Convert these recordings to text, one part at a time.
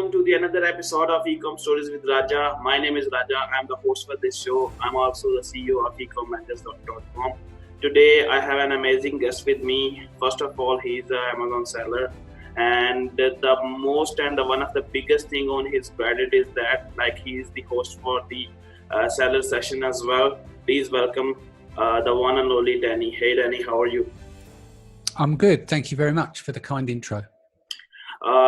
welcome to the another episode of eCom Stories with Raja. My name is Raja. I'm the host for this show. I'm also the CEO of eComManagers.com. Today, I have an amazing guest with me. First of all, he's an Amazon seller, and the most and one of the biggest thing on his credit is that he is the host for the seller session as well. Please welcome the one and only Danny. Hey, Danny, how are you? I'm good. Thank you very much for the kind intro.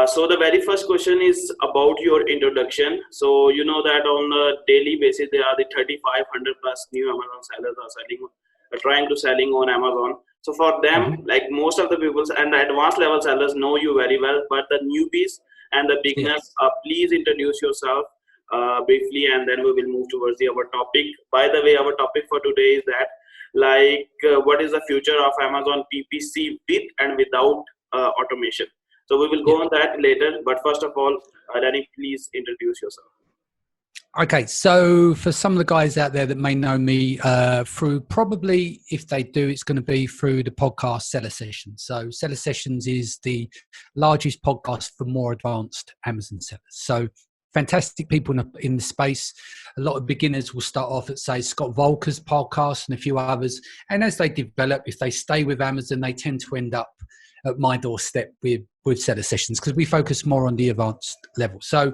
So the very first question is about your introduction. So you know that on a daily basis, there are the 3,500 plus new Amazon sellers are trying to selling on Amazon. So for them, most of the people and the advanced level sellers know you very well, but the newbies and the beginners, please introduce yourself briefly, and then we will move towards our topic. By the way, our topic for today is that what is the future of Amazon PPC with and without automation. So we will go on that later. But first of all, Danny, please introduce yourself. Okay, so for some of the guys out there that may know me through probably, if they do, it's going to be through the podcast Seller Sessions. So Seller Sessions is the largest podcast for more advanced Amazon sellers. So fantastic people in the space. A lot of beginners will start off at, say, Scott Volker's podcast and a few others. And as they develop, if they stay with Amazon, they tend to end up at my doorstep with Seller Sessions because we focus more on the advanced level. So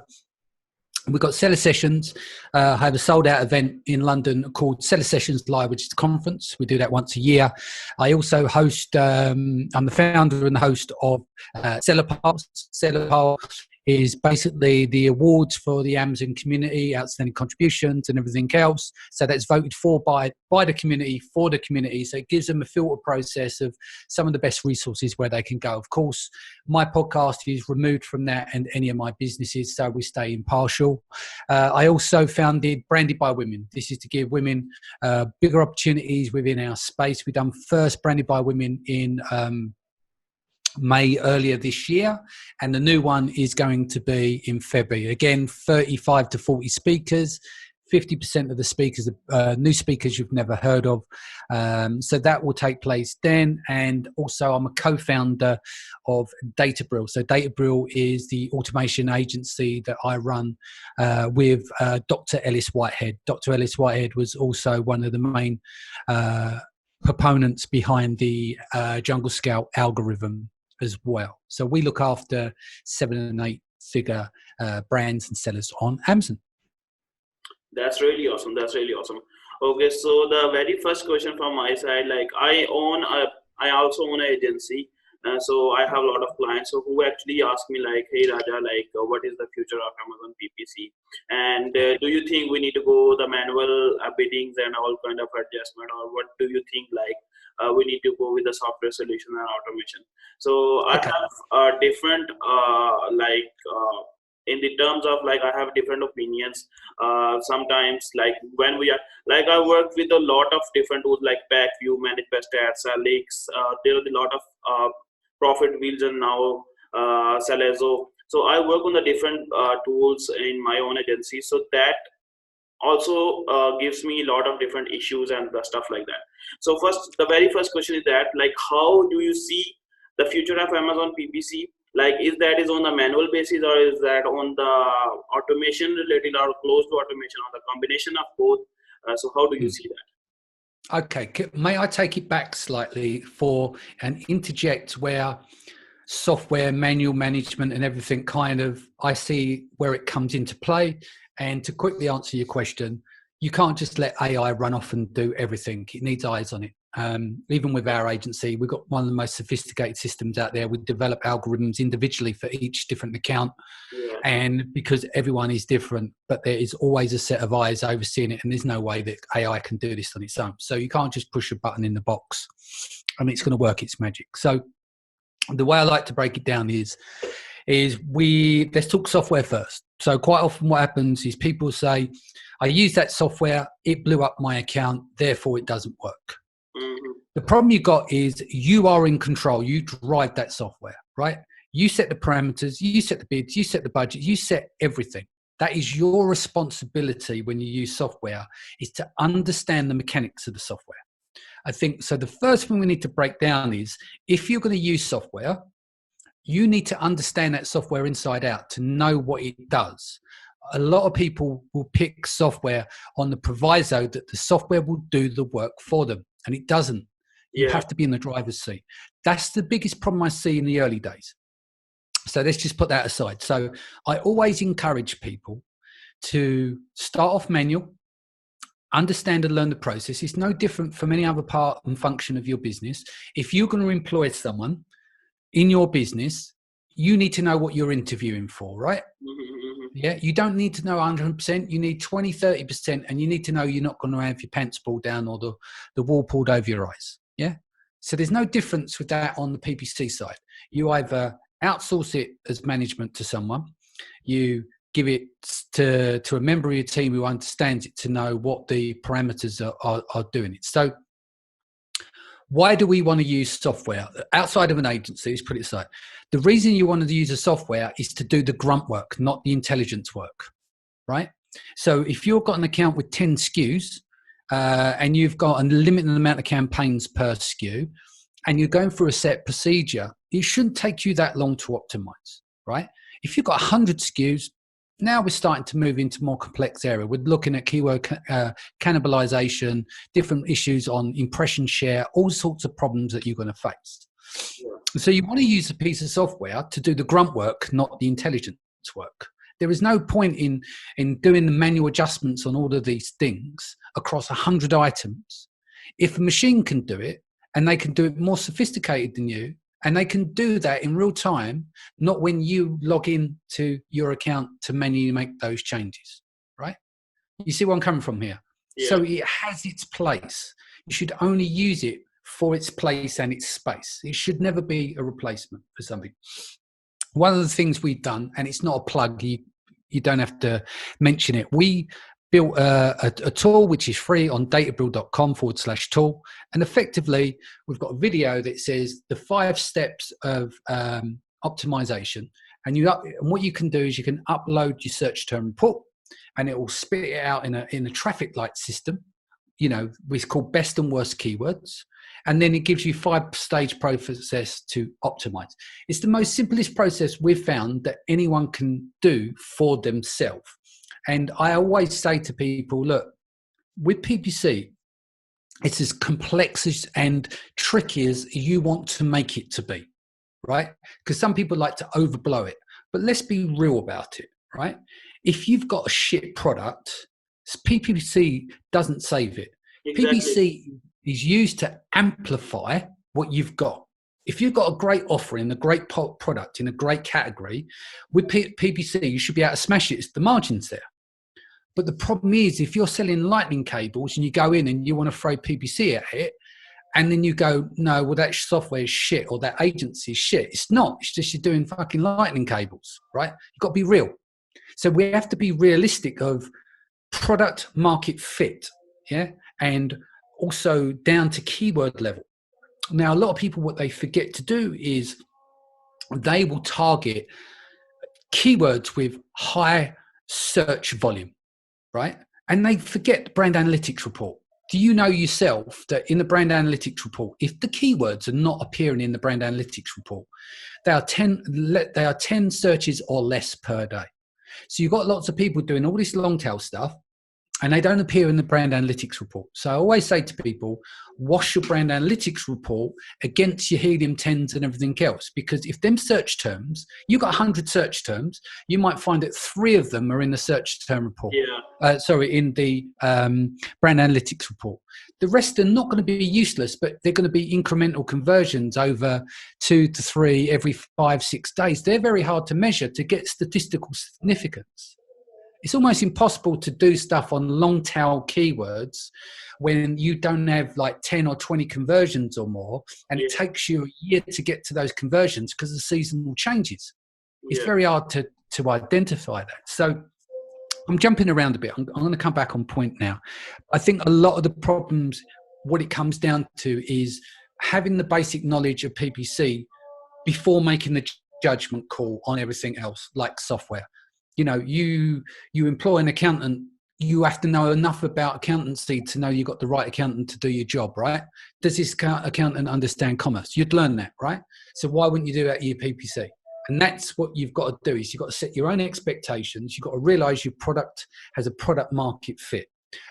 we've got Seller Sessions. I have a sold out event in London called Seller Sessions Live, which is a conference. We do that once a year. I also host, I'm the founder and the host of Seller Pulse. Seller Pulse is basically the awards for the Amazon community, outstanding contributions and everything else. So that's voted for by the community, for the community. So it gives them a filter process of some of the best resources where they can go. Of course, my podcast is removed from that and any of my businesses, so we stay impartial. I also founded Branded by Women. This is to give women bigger opportunities within our space. We've done first Branded by Women in May earlier this year, and the new one is going to be in February. Again, 35 to 40 speakers, 50% of the speakers are new speakers you've never heard of. So that will take place then. And also I'm a co-founder of Databril. So Databril is the automation agency that I run with Dr. Ellis Whitehead. Dr. Ellis Whitehead was also one of the main proponents behind the Jungle Scout algorithm as well. So we look after 7 and 8 figure brands and sellers on Amazon. That's really awesome. Okay, so the very first question from my side, I also own an agency. So I have a lot of clients who actually ask me hey Raja, what is the future of Amazon PPC? And do you think we need to go the manual biddings and all kind of adjustment, or what do you think we need to go with the software solution and automation? So I have different in the terms of I have different opinions. Sometimes when we are I work with a lot of different tools like PackView, Manage Best Stats, Leaks. There are a lot of Profit Wheels and now Salezo. So I work on the different tools in my own agency. So that also gives me a lot of different issues and stuff like that. So the very first question is that how do you see the future of Amazon PPC? Is that on the manual basis, or is that on the automation related, or close to automation, or the combination of both? So how do you see that? Okay, may I take it back slightly for an interject where software, manual management and everything I see where it comes into play. And to quickly answer your question, you can't just let AI run off and do everything. It needs eyes on it. Even with our agency, we've got one of the most sophisticated systems out there. We develop algorithms individually for each different account. Yeah. And because everyone is different, but there is always a set of eyes overseeing it, and there's no way that AI can do this on its own. So you can't just push a button in the box and it's going to work its magic. So the way I like to break it down is let's talk software first. So quite often what happens is people say, I use that software, it blew up my account, therefore it doesn't work. Mm-hmm. The problem you got is you are in control. You drive that software, right? You set the parameters, you set the bids, you set the budget, you set everything. That is your responsibility when you use software, is to understand the mechanics of the software. I think so. The first thing we need to break down is if you're going to use software, you need to understand that software inside out to know what it does. A lot of people will pick software on the proviso that the software will do the work for them, and it doesn't. You Yeah. have to be in the driver's seat. That's the biggest problem I see in the early days. So let's just put that aside. So I always encourage people to start off manual, understand and learn the process. It's no different from any other part and function of your business. If you're going to employ someone in your business, you need to know what you're interviewing for, right? Yeah, you don't need to know 100%. You need 20, 30%, and you need to know you're not going to have your pants pulled down or the wool pulled over your eyes. Yeah. So there's no difference with that on the PPC side. You either outsource it as management to someone, you give it to a member of your team who understands it to know what the parameters are doing it. So why do we want to use software outside of an agency? Let's put it aside. The reason you want to use a software is to do the grunt work, not the intelligence work, right? So if you've got an account with 10 SKUs and you've got a limited amount of campaigns per SKU and you're going through a set procedure, it shouldn't take you that long to optimize, right? If you've got 100 SKUs, now we're starting to move into more complex area. We're looking at keyword cannibalization, different issues on impression share, all sorts of problems that you're going to face. Yeah. So you want to use a piece of software to do the grunt work, not the intelligence work. There is no point in doing the manual adjustments on all of these things across 100 items. If a machine can do it, and they can do it more sophisticated than you, and they can do that in real time, not when you log in to your account to manually make those changes, right? You see where I'm coming from here? Yeah. So it has its place. You should only use it for its place and its space. It should never be a replacement for something. One of the things we've done, and it's not a plug, you don't have to mention it. We built a tool which is free on databuild.com/tool. And effectively, we've got a video that says the 5 steps of optimization. And what you can do is you can upload your search term report and it will spit it out in a traffic light system, which is called best and worst keywords. And then it gives you 5-stage process to optimize. It's the most simplest process we've found that anyone can do for themselves. And I always say to people, look, with PPC, it's as complex and tricky as you want to make it to be, right? Because some people like to overblow it. But let's be real about it, right? If you've got a shit product, PPC doesn't save it. Exactly. PPC is used to amplify what you've got. If you've got a great offering, a great product in a great category, with PPC, you should be able to smash it. It's the margins there. But the problem is, if you're selling lightning cables and you go in and you want to throw PPC at it, and then you go, no, well, that software is shit or that agency is shit. It's not. It's just you're doing fucking lightning cables, right? You've got to be real. So we have to be realistic of product market fit, yeah? And also down to keyword level. Now, a lot of people, what they forget to do is they will target keywords with high search volume, right? And they forget the brand analytics report. Do you know yourself that in the brand analytics report, if the keywords are not appearing in the brand analytics report, they are 10 searches or less per day. So you've got lots of people doing all this long tail stuff and they don't appear in the brand analytics report. So I always say to people, wash your brand analytics report against your helium 10s and everything else. Because if them search terms, you've got 100 search terms, you might find that 3 of them are in the search term report. Yeah. In the brand analytics report. The rest are not going to be useless, but they're going to be incremental conversions over 2 to 3 every 5-6 days. They're very hard to measure to get statistical significance. It's almost impossible to do stuff on long tail keywords when you don't have like 10 or 20 conversions or more, and it takes you a year to get to those conversions because the seasonal changes. It's very hard to identify that. So I'm jumping around a bit. I'm going to come back on point now. I think a lot of the problems, what it comes down to is having the basic knowledge of PPC before making the judgment call on everything else, like software. You employ an accountant, you have to know enough about accountancy to know you've got the right accountant to do your job, right? Does this accountant understand commerce? You'd learn that, right? So why wouldn't you do that at your PPC? And that's what you've got to do, is you've got to set your own expectations. You've got to realize your product has a product market fit.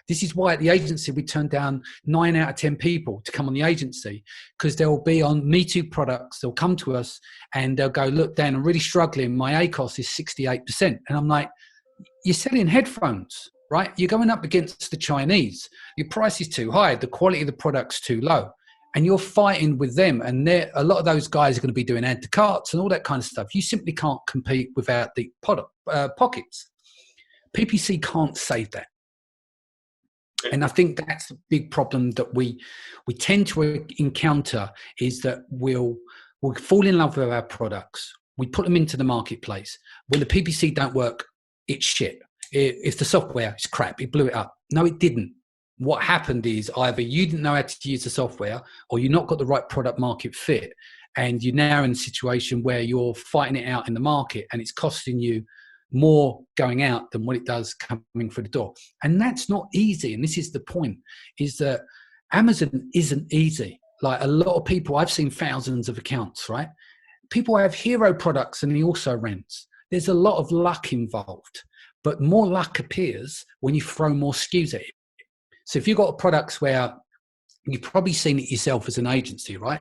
This is why at the agency we turn down 9 out of 10 people to come on the agency, because they'll be on Me Too products. They'll come to us and they'll go, look, Dan, I'm really struggling. My ACOS is 68%. And I'm like, you're selling headphones, right? You're going up against the Chinese. Your price is too high. The quality of the product's too low. And you're fighting with them. And a lot of those guys are going to be doing add to carts and all that kind of stuff. You simply can't compete without the pockets. PPC can't save that. And I think that's the big problem that we tend to encounter, is that we'll fall in love with our products. We put them into the marketplace. When the PPC don't work, it's shit. If the software is crap, it blew it up. No, it didn't. What happened is either you didn't know how to use the software, or you've not got the right product market fit. And you're now in a situation where you're fighting it out in the market and it's costing you more going out than what it does coming through the door. And that's not easy. And this is the point, is that Amazon isn't easy. Like a lot of people, I've seen thousands of accounts, right? People have hero products and he also rents. There's a lot of luck involved, but more luck appears when you throw more SKUs at it. So if you've got products where you've probably seen it yourself as an agency, right?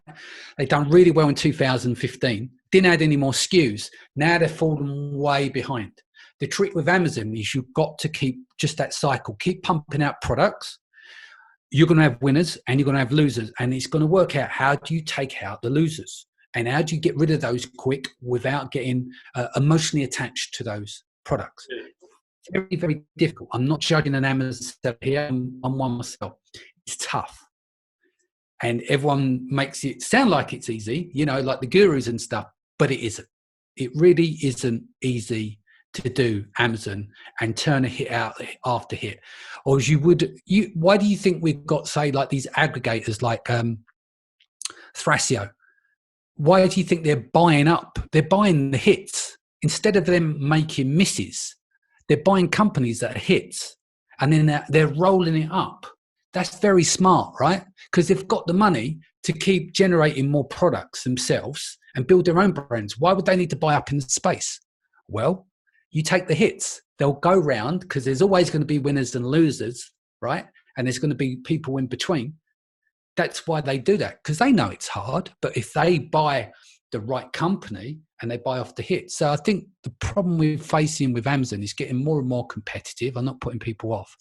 They've done really well in 2015, didn't add any more SKUs. Now they're falling way behind. The trick with Amazon is you've got to keep just that cycle, keep pumping out products. You're going to have winners and you're going to have losers, and it's going to work out how do you take out the losers and how do you get rid of those quick without getting emotionally attached to those products. Very, very difficult. I'm not judging an Amazon seller here. I'm one myself. It's tough. And everyone makes it sound like it's easy, you know, like the gurus and stuff, but it isn't. It really isn't easy to do Amazon and turn a hit out after hit. Or as why do you think we've got, say, like these aggregators like Thrasio? Why do you think they're buying up? They're buying the hits. Instead of them making misses, they're buying companies that are hits and then they're rolling it up. That's very smart, right? Because they've got the money to keep generating more products themselves and build their own brands. Why would they need to buy up in the space? Well, you take the hits. They'll go round because there's always going to be winners and losers, right? And there's going to be people in between. That's why they do that, because they know it's hard. But if they buy the right company and they buy off the hits. So I think the problem we're facing with Amazon is getting more and more competitive. I'm not putting people off.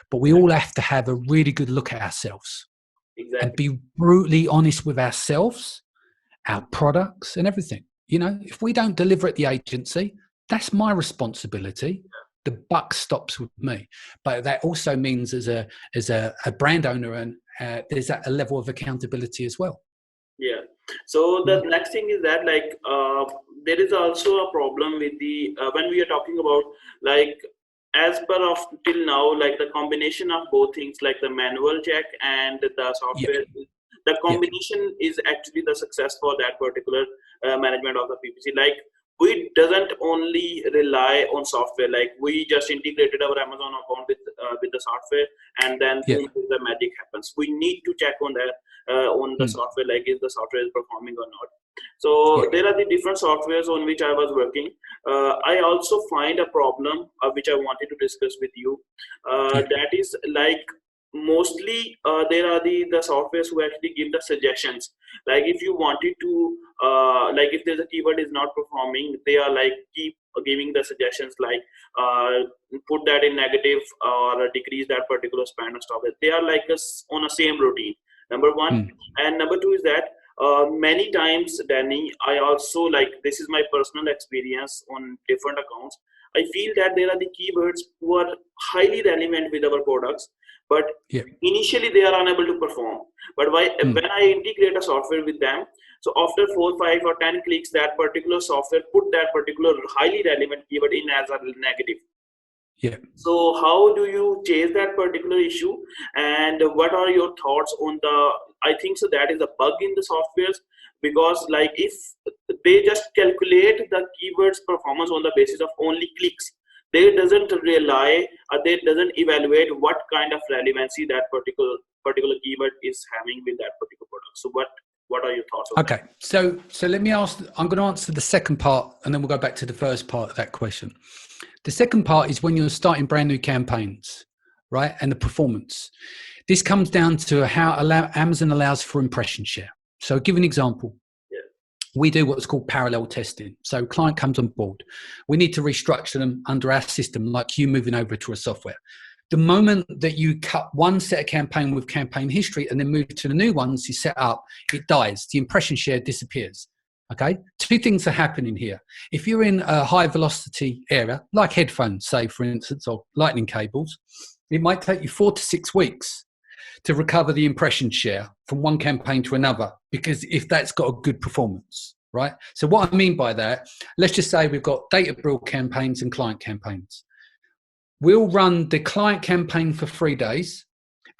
But we all have to have a really good look at ourselves. Exactly. And be brutally honest with ourselves, our products and everything. You know, if we don't deliver at the agency, that's my responsibility. The buck stops with me. But that also means as a brand owner, and there's a level of accountability as well. Yeah. So the next thing is that there is also a problem with the when we are talking about as per of till now, the combination of both things, like the manual check and the software, the combination is actually the success for that particular management of the PPC. We doesn't only rely on software. We just integrated our Amazon account with the software, and then boom, the magic happens. We need to check on that on the software, if the software is performing or not. So there are the different softwares on which I was working. I also find a problem which I wanted to discuss with you. That is mostly there are the softwares who actually give the suggestions. If you wanted to if there's a keyword is not performing, they are keep giving the suggestions put that in negative or decrease that particular spend and stuff. They are on a same routine, number one. And number two is that many times, Danny, I also this is my personal experience on different accounts. I feel that there are the keywords who are highly relevant with our products, but initially they are unable to perform. But when I integrate a software with them, so after 4, 5 or 10 clicks, that particular software put that particular highly relevant keyword in as a negative. So how do you chase that particular issue, and what are your thoughts on I think so that is a bug in the softwares, because if they just calculate the keywords performance on the basis of only clicks, they doesn't rely, or they doesn't evaluate what kind of relevancy that particular keyword is having with that particular product. So what are your thoughts on that? Okay, so let me ask. I'm going to answer the second part, and then we'll go back to the first part of that question. The second part is when you're starting brand new campaigns, right? And the performance. This comes down to how Amazon allows for impression share. So, give an example. We do what's called parallel testing. So client comes on board. We need to restructure them under our system, like you moving over to a software. The moment that you cut one set of campaign with campaign history and then move to the new ones you set up, it dies. The impression share disappears. Okay? Two things are happening here. If you're in a high velocity area, like headphones, say, for instance, or lightning cables, it might take you 4 to 6 weeks to recover the impression share from one campaign to another, because if that's got a good performance, right? So what I mean by that, let's just say we've got data build campaigns and client campaigns. We'll run the client campaign for 3 days,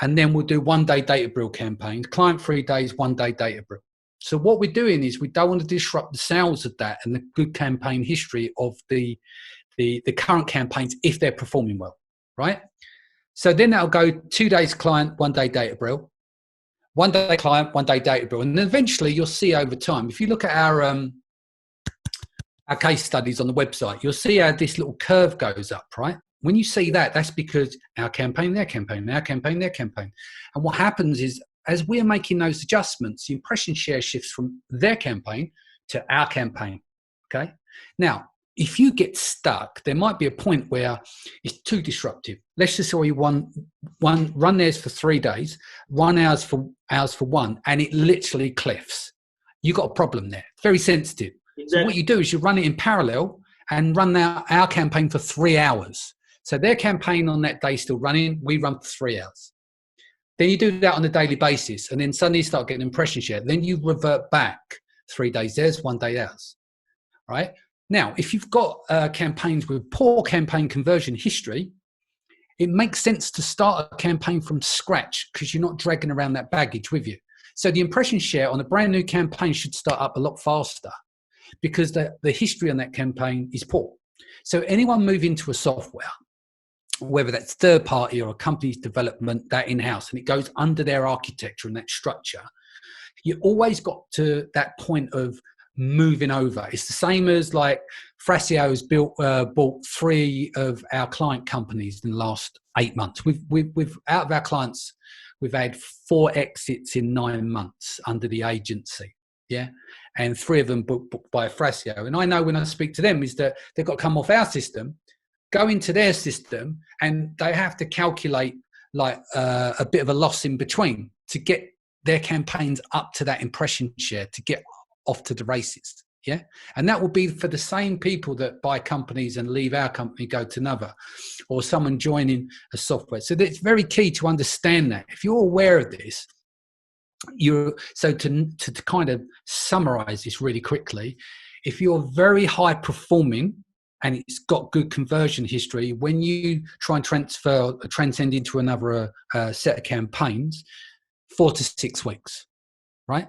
and then we'll do 1 day data build campaign, client 3 days, 1 day data build. So what we're doing is we don't want to disrupt the sales of that and the good campaign history of the current campaigns if they're performing well, right? So then that'll go 2 days client, 1 day data build, 1 day client, 1 day data build. And then eventually you'll see over time, if you look at our case studies on the website, you'll see how this little curve goes up, right? When you see that, that's because our campaign, their campaign, our campaign, their campaign. And what happens is, as we're making those adjustments, the impression share shifts from their campaign to our campaign, okay? Now, if you get stuck, there might be a point where it's too disruptive. Let's just say you run theirs for 3 days, 1 hour for one, and it literally cliffs. You've got a problem there. It's very sensitive. Exactly. So what you do is you run it in parallel and run our campaign for 3 hours. So their campaign on that day is still running. We run for 3 hours. Then you do that on a daily basis, and then suddenly you start getting impression share. Then you revert back 3 days theirs, 1 day ours, right? Now, if you've got campaigns with poor campaign conversion history, it makes sense to start a campaign from scratch because you're not dragging around that baggage with you. So the impression share on a brand new campaign should start up a lot faster because the history on that campaign is poor. So anyone moving to a software, whether that's third party or a company's development, that in-house, and it goes under their architecture and that structure, you always got to that point of moving over. It's the same as like Frasio has bought 3 of our client companies in the last 8 months. We've out of our clients, we've had 4 exits in 9 months under the agency. Yeah. And 3 of them booked by Frasio. And I know when I speak to them is that they've got to come off our system, go into their system, and they have to calculate like a bit of a loss in between to get their campaigns up to that impression share to get off to the races. Yeah. And that will be for the same people that buy companies and leave our company, go to another, or someone joining a software. So it's very key to understand that. If you're aware of this, to kind of summarize this really quickly, if you're very high performing and it's got good conversion history, when you try and transcend into another set of campaigns, 4 to 6 weeks, right?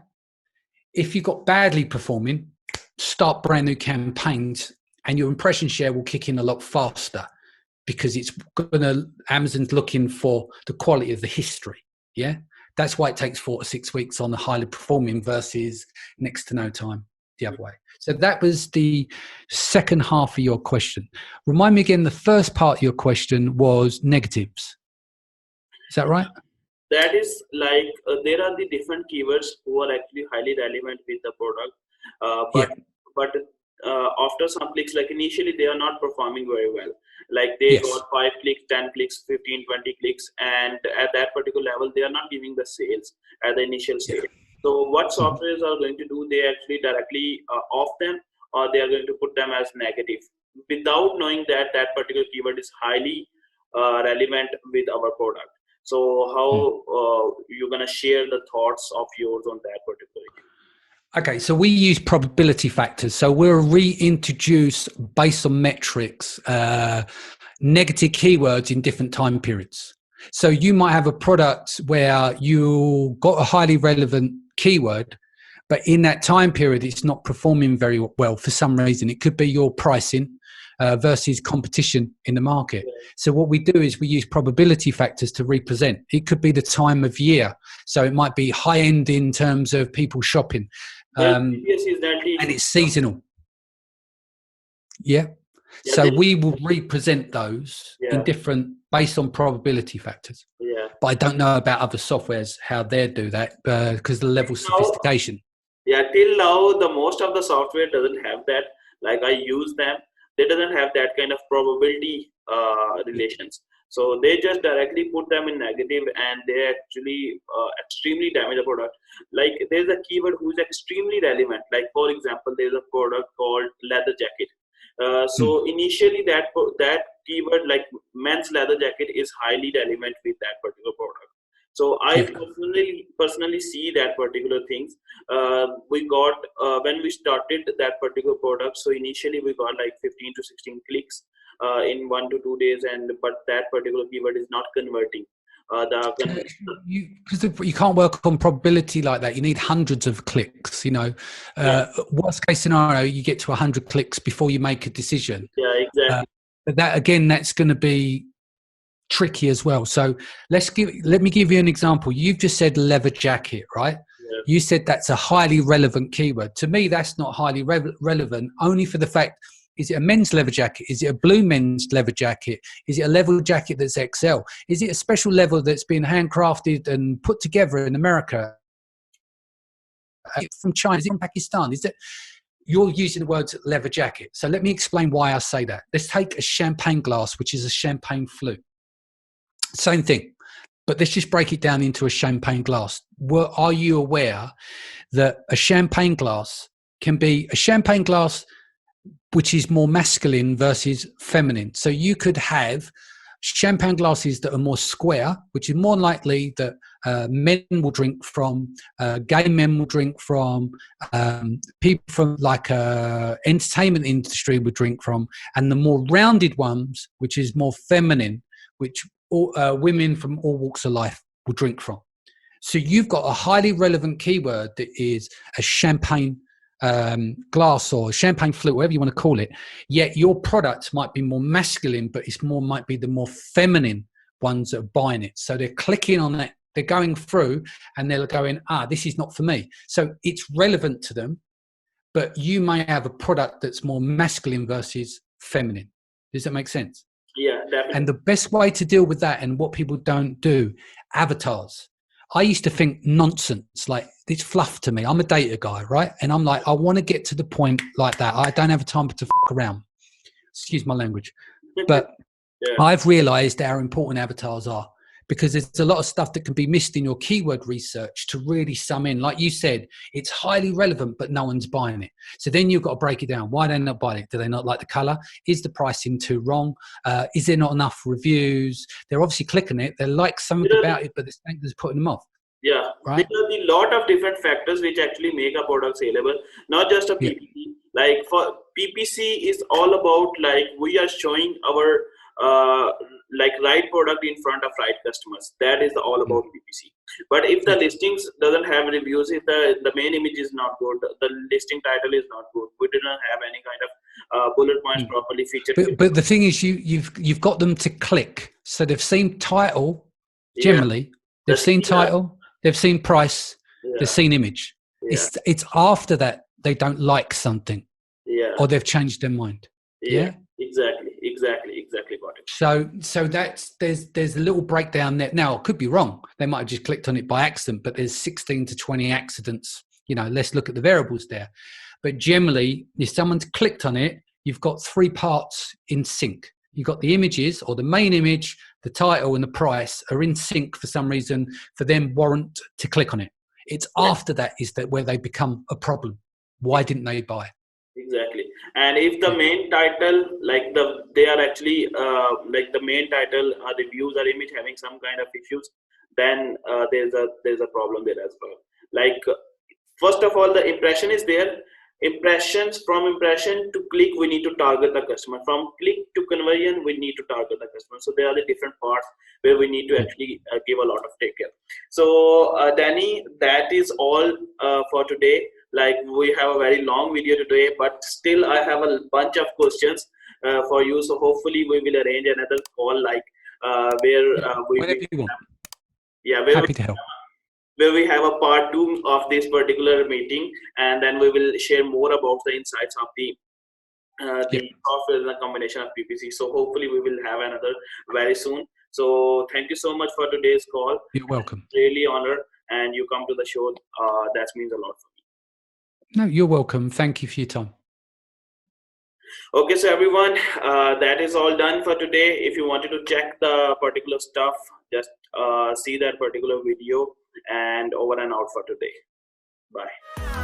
If you've got badly performing, start brand new campaigns and your impression share will kick in a lot faster because Amazon's looking for the quality of the history. Yeah. That's why it takes 4 to 6 weeks on the highly performing versus next to no time the other way. So that was the second half of your question. Remind me again, the first part of your question was negatives. Is that right? That is like there are the different keywords who are actually highly relevant with the product, but after some clicks, like initially they are not performing very well. Like they got 5 clicks, 10 clicks, 15, 20 clicks, and at that particular level they are not giving the sales at the initial stage. So what softwares are going to do, they actually directly off them, or they are going to put them as negative without knowing that that particular keyword is highly relevant with our product. So how you're going to share the thoughts of yours on that particular keyword? Okay, so we use probability factors. So we'll reintroduce, based on metrics, negative keywords in different time periods. So you might have a product where you got a highly relevant keyword, but in that time period, it's not performing very well for some reason. It could be your pricing versus competition in the market. So what we do is we use probability factors to represent. It could be the time of year. So it might be high end in terms of people shopping. And it's seasonal. Yeah. So we will represent those in different, based on probability factors. Yeah. But I don't know about other softwares, how they do that, because the level of sophistication. Yeah, till now, the most of the software doesn't have that. Like I use them, they doesn't have that kind of probability relations. So they just directly put them in negative, and they actually extremely damage the product. Like there's a keyword who's extremely relevant. Like for example, there's a product called leather jacket. So initially that keyword, like men's leather jacket, is highly relevant with that particular product. So I personally see that particular things. We got when we started that particular product. So initially we got like 15 to 16 clicks in 1 to 2 days, but that particular keyword is not converting. You can't work on probability like that. You need hundreds of clicks. Worst case scenario, you get to 100 clicks before you make a decision. Yeah, exactly. But that's going to be tricky as well. So let me give you an example. You've just said leather jacket, right? Yeah. You said that's a highly relevant keyword. To me, that's not highly relevant, only for the fact, is it a men's leather jacket? Is it a blue men's leather jacket? Is it a leather jacket that's XL? Is it a special leather that's been handcrafted and put together in America? From China? Is it from Pakistan? You're using the words leather jacket. So let me explain why I say that. Let's take a champagne glass, which is a champagne flute. Same thing, but let's just break it down into a champagne glass. Are you aware that a champagne glass can be a champagne glass which is more masculine versus feminine? So you could have champagne glasses that are more square, which is more likely that men will drink from, gay men will drink from, people from like entertainment industry would drink from, and the more rounded ones, which is more feminine, which women from all walks of life will drink from. So you've got a highly relevant keyword that is a champagne glass or champagne flute, whatever you want to call it. Yet your product might be more masculine, but might be the more feminine ones that are buying it. So they're clicking on that, they're going through, and they're going, this is not for me. So it's relevant to them, but you may have a product that's more masculine versus feminine. Does that make sense? Yeah, definitely. And the best way to deal with that, and what people don't do, avatars. I used to think nonsense, like it's fluff to me. I'm a data guy, right? And I'm like, I want to get to the point like that. I don't have time to fuck around. Excuse my language. But I've realized how important avatars are, because there's a lot of stuff that can be missed in your keyword research to really sum in. Like you said, it's highly relevant, but no one's buying it. So then you've got to break it down. Why are they not buying it? Do they not like the color? Is the pricing too wrong? Is there not enough reviews? They're obviously clicking it. They like something about it, but the thing is putting them off. Yeah, right? There are a lot of different factors which actually make a product saleable, not just a PPC. Yeah. Like for PPC is all about like we are showing our like right product in front of right customers. That is all about PPC. But if the listings doesn't have reviews, if the main image is not good, the listing title is not good, we didn't have any kind of bullet points properly featured. But the thing is, you've got them to click. So they've seen title generally. They've seen title. They've seen price. They've seen image. It's after that they don't like something. Or they've changed their mind. Exactly got it. So there's a little breakdown there. Now, I could be wrong. They might have just clicked on it by accident, but there's 16 to 20 accidents. Let's look at the variables there. But generally, if someone's clicked on it, you've got 3 parts in sync. You've got the images, or the main image, the title, and the price are in sync for some reason, for them warrant to click on it. It's after that is that where they become a problem. Why didn't they buy? Exactly. And if the main title, like they are actually like the main title, reviews or image having some kind of issues, then there's a problem there as well. Like first of all, the impression is there. From impression to click, we need to target the customer. From click to conversion, we need to target the customer. So there are the different parts where we need to actually give a lot of take care. So Danny, that is all for today. like we have a very long video today, but still I have a bunch of questions for you. So hopefully we will arrange another call, like where Whatever you want. yeah, Happy to help. where we have a part 2 of this particular meeting, and then we will share more about the insights of the software and the combination of PPC. So hopefully we will have another very soon. So thank you so much for today's call. You're welcome. Really honored, and you come to the show. That means a lot for me. No, you're welcome. Thank you for your time. Okay, so everyone, that is all done for today. If you wanted to check the particular stuff, just see that particular video, and over and out for today. Bye.